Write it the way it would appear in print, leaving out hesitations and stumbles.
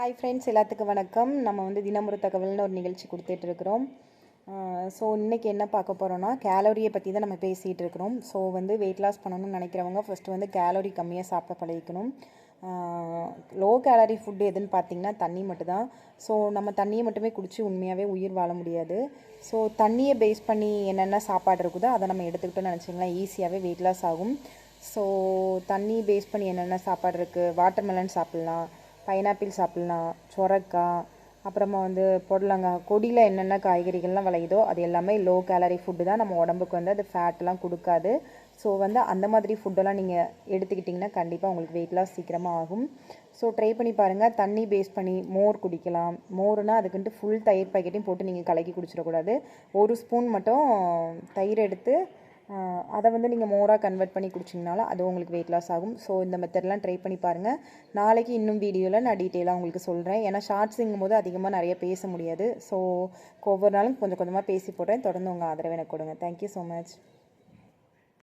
Hi friends, எல்லாத்துக்கும் வணக்கம். நம்ம வந்து தினமொரு தகவல்னு ஒரு நிகழ்ச்சி கொடுத்துட்ருக்குறோம். ஸோ இன்றைக்கி என்ன பார்க்க போகிறோன்னா, கேலரியை பற்றி தான் நம்ம பேசிகிட்டு இருக்கிறோம். ஸோ வந்து வெயிட் லாஸ் பண்ணணும்னு நினைக்கிறவங்க ஃபஸ்ட்டு வந்து கேலரி கம்மியாக சாப்பிட பழகிக்கணும். லோ கேலரி ஃபுட்டு எதுன்னு பார்த்திங்கன்னா தண்ணி மட்டும்தான். ஸோ நம்ம தண்ணியை மட்டுமே குடித்து உண்மையாகவே உயிர் வாழ முடியாது. ஸோ தண்ணியை பேஸ் பண்ணி என்னென்ன சாப்பாடு இருக்குதோ அதை நம்ம எடுத்துக்கிட்டோன்னு நினச்சிங்களேன், ஈஸியாகவே வெயிட் லாஸ் ஆகும். ஸோ தண்ணி பேஸ் பண்ணி என்னென்ன சாப்பாடு இருக்குது, வாட்டர்மெலன் சாப்பிட்லாம், பைனாப்பிள் சாப்பிட்லாம், சொரக்காய், அப்புறமா வந்து புடலங்காய், கொடியில் என்னென்ன காய்கறிகள்லாம் விளையுதோ அது எல்லாமே லோ கேலரி ஃபுட்டு தான். நம்ம உடம்புக்கு வந்து அது ஃபேட்லாம் கொடுக்காது. ஸோ வந்து அந்த மாதிரி ஃபுட்டெல்லாம் நீங்கள் எடுத்துக்கிட்டிங்கன்னா கண்டிப்பாக உங்களுக்கு வெயிட் லாஸ் சீக்கிரமாக ஆகும். ஸோ ட்ரை பண்ணி பாருங்கள். தண்ணி பேஸ் பண்ணி மோர் குடிக்கலாம். மோர்னால் அதுக்குன்ட்டு ஃபுல் தயிர் பாக்கெட்டையும் போட்டு நீங்கள் கலக்கி குடிச்சிடக்கூடாது. ஒரு ஸ்பூன் மட்டும் தயிர் எடுத்து அதை வந்து நீங்கள் மோராக கன்வெர்ட் பண்ணி குடிச்சிங்கனாலும் அது உங்களுக்கு வெயிட் லாஸ் ஆகும். ஸோ இந்த மெத்தட்லாம் ட்ரை பண்ணி பாருங்கள். நாளைக்கு இன்னும் வீடியோவில் நான் டீட்டெயிலாக உங்களுக்கு சொல்கிறேன். ஏன்னா ஷார்ட்ஸுங்கும் போது அதிகமாக நிறைய பேச முடியாது. ஸோ ஒவ்வொரு நாளும் கொஞ்சம் கொஞ்சமாக பேசி போடுறேன். தொடர்ந்து உங்கள் ஆதரவை எனக்கு கொடுங்க. Thank you so much.